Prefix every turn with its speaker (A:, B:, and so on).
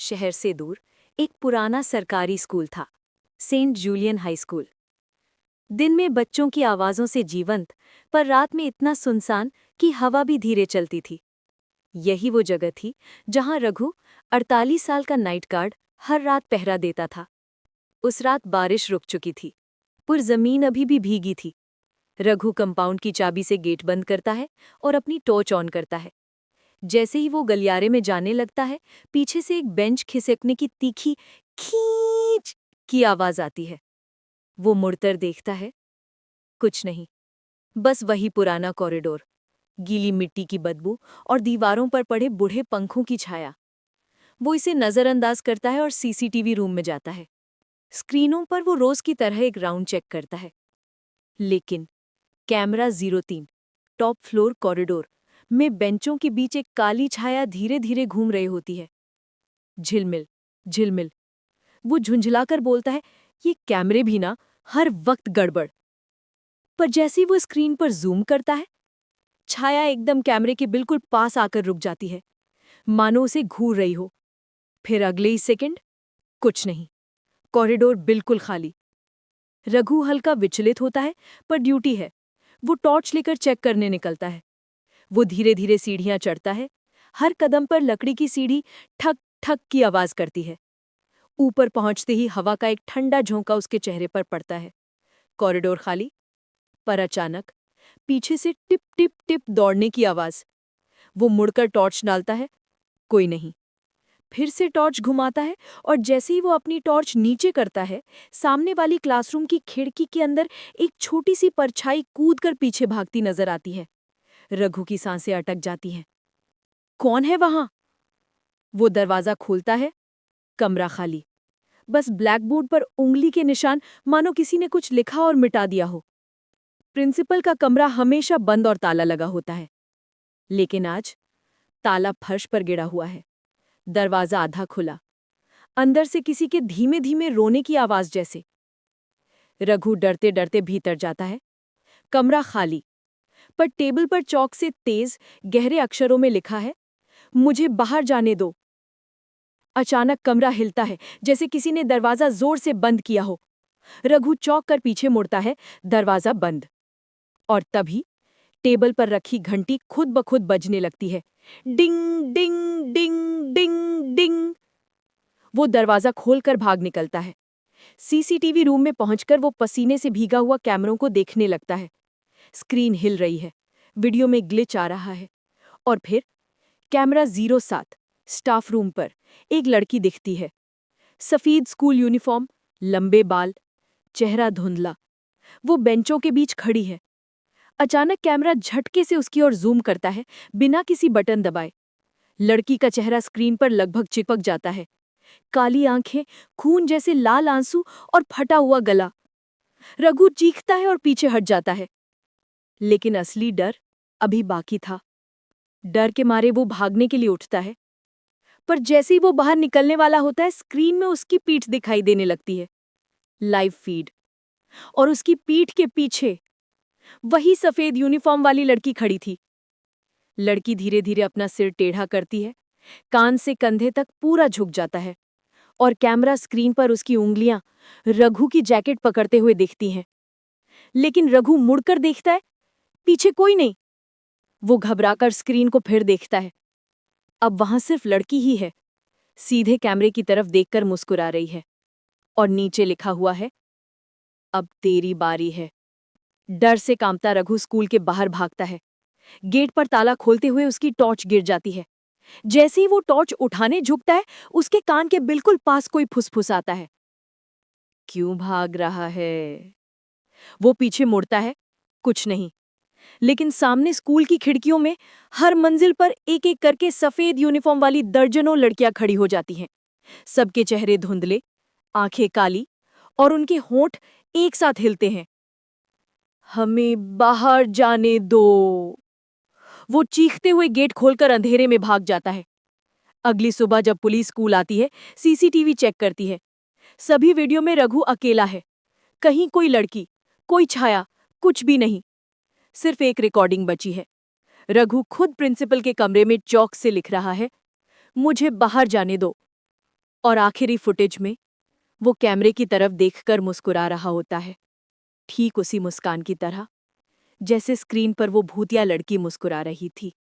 A: शहर से दूर एक पुराना सरकारी स्कूल था, सेंट जूलियन हाई स्कूल। दिन में बच्चों की आवाज़ों से जीवंत, पर रात में इतना सुनसान कि हवा भी धीरे चलती थी। यही वो जगह थी जहां रघु, 48 साल का नाइट गार्ड, हर रात पहरा देता था। उस रात बारिश रुक चुकी थी, पर जमीन अभी भी भीगी थी। रघु कंपाउंड की चाबी से गेट बंद करता है और अपनी टॉर्च ऑन करता है। जैसे ही वो गलियारे में जाने लगता है, पीछे से एक बेंच खिसकने की तीखी खींच की आवाज आती है। वो मुड़कर देखता है, कुछ नहीं, बस वही पुराना कॉरिडोर, गीली मिट्टी की बदबू और दीवारों पर पड़े बूढ़े पंखों की छाया। वो इसे नजरअंदाज करता है और सीसीटीवी रूम में जाता है। स्क्रीनों पर वो रोज की तरह एक राउंड चेक करता है, लेकिन कैमरा 03 टॉप फ्लोर कॉरिडोर में बेंचों के बीच एक काली छाया धीरे धीरे घूम रही होती है। झिलमिल, झिलमिल। वो झुंझलाकर बोलता है, ये कैमरे भी ना, हर वक्त गड़बड़। पर जैसे ही वो स्क्रीन पर जूम करता है, छाया एकदम कैमरे के बिल्कुल पास आकर रुक जाती है, मानो उसे घूर रही हो। फिर अगले ही सेकंड कुछ नहीं, कॉरिडोर बिल्कुल खाली। रघु हल्का विचलित होता है, पर ड्यूटी है। वो टॉर्च लेकर चेक करने निकलता है। वो धीरे धीरे सीढ़ियां चढ़ता है। हर कदम पर लकड़ी की सीढ़ी ठक ठक की आवाज करती है। ऊपर पहुंचते ही हवा का एक ठंडा झोंका उसके चेहरे पर पड़ता है। कॉरिडोर खाली, पर अचानक पीछे से टिप टिप टिप दौड़ने की आवाज। वो मुड़कर टॉर्च डालता है, कोई नहीं। फिर से टॉर्च घुमाता है और जैसे ही वो अपनी टॉर्च नीचे करता है, सामने वाली क्लासरूम की खिड़की के अंदर एक छोटी सी परछाई कूदकर पीछे भागती नजर आती है। रघु की सांसें अटक जाती हैं। कौन है वहां? वो दरवाजा खोलता है, कमरा खाली। बस ब्लैकबोर्ड पर उंगली के निशान, मानो किसी ने कुछ लिखा और मिटा दिया हो। प्रिंसिपल का कमरा हमेशा बंद और ताला लगा होता है, लेकिन आज ताला फर्श पर गिरा हुआ है। दरवाजा आधा खुला, अंदर से किसी के धीमे धीमे रोने की आवाज जैसे। रघु डरते डरते भीतर जाता है। कमरा खाली, पर टेबल पर चौक से तेज गहरे अक्षरों में लिखा है, मुझे बाहर जाने दो। अचानक कमरा हिलता है, जैसे किसी ने दरवाजा जोर से बंद किया हो। रघु चौंक कर पीछे मुड़ता है, दरवाजा बंद। और तभी टेबल पर रखी घंटी खुद ब खुद बजने लगती है। डिंग डिंग डिंग डिंग डिंग। वो दरवाजा खोलकर भाग निकलता है। सीसीटीवी रूम में पहुंचकर वो पसीने से भीगा हुआ कैमरों को देखने लगता है। स्क्रीन हिल रही है, वीडियो में ग्लिच आ रहा है। और फिर कैमरा 07 स्टाफ रूम पर एक लड़की दिखती है। सफेद स्कूल यूनिफॉर्म, लंबे बाल, चेहरा धुंधला। वो बेंचों के बीच खड़ी है। अचानक कैमरा झटके से उसकी ओर जूम करता है, बिना किसी बटन दबाए। लड़की का चेहरा स्क्रीन पर लगभग चिपक जाता है। काली आंखें, खून जैसे लाल आंसू और फटा हुआ गला। रघु चीखता है और पीछे हट जाता है। लेकिन असली डर अभी बाकी था। डर के मारे वो भागने के लिए उठता है, पर जैसे ही वो बाहर निकलने वाला होता है, स्क्रीन में उसकी पीठ दिखाई देने लगती है। Live feed. और उसकी पीठ के पीछे वही सफेद यूनिफॉर्म वाली लड़की खड़ी थी। लड़की धीरे धीरे अपना सिर टेढ़ा करती है, कान से कंधे तक पूरा झुक जाता है, और कैमरा स्क्रीन पर उसकी उंगलियां रघु की जैकेट पकड़ते हुए दिखती हैं। लेकिन रघु मुड़कर देखता है, पीछे कोई नहीं। वो घबराकर स्क्रीन को फिर देखता है। अब वहां सिर्फ लड़की ही है, सीधे कैमरे की तरफ देखकर मुस्कुरा रही है। और नीचे लिखा हुआ है, अब तेरी बारी है। डर से कांपता रघु स्कूल के बाहर भागता है। गेट पर ताला खोलते हुए उसकी टॉर्च गिर जाती है। जैसे ही वो टॉर्च उठाने झुकता है, उसके कान के बिल्कुल पास कोई फुसफुसाता है, क्यों भाग रहा है? वो पीछे मुड़ता है, कुछ नहीं। लेकिन सामने स्कूल की खिड़कियों में हर मंजिल पर एक एक करके सफेद यूनिफॉर्म वाली दर्जनों लड़कियां खड़ी हो जाती हैं। सबके चेहरे धुंधले, आंखें काली, और उनके होंठ एक साथ हिलते हैं। हमें बाहर जाने दो। वो चीखते हुए गेट खोलकर अंधेरे में भाग जाता है। अगली सुबह जब पुलिस स्कूल आती है, सीसीटीवी चेक करती है, सभी वीडियो में रघु अकेला है। कहीं कोई लड़की, कोई छाया, कुछ भी नहीं। सिर्फ एक रिकॉर्डिंग बची है। रघु खुद प्रिंसिपल के कमरे में चौक से लिख रहा है, मुझे बाहर जाने दो। और आखिरी फुटेज में वो कैमरे की तरफ देखकर मुस्कुरा रहा होता है, ठीक उसी मुस्कान की तरह जैसे स्क्रीन पर वो भूतिया लड़की मुस्कुरा रही थी।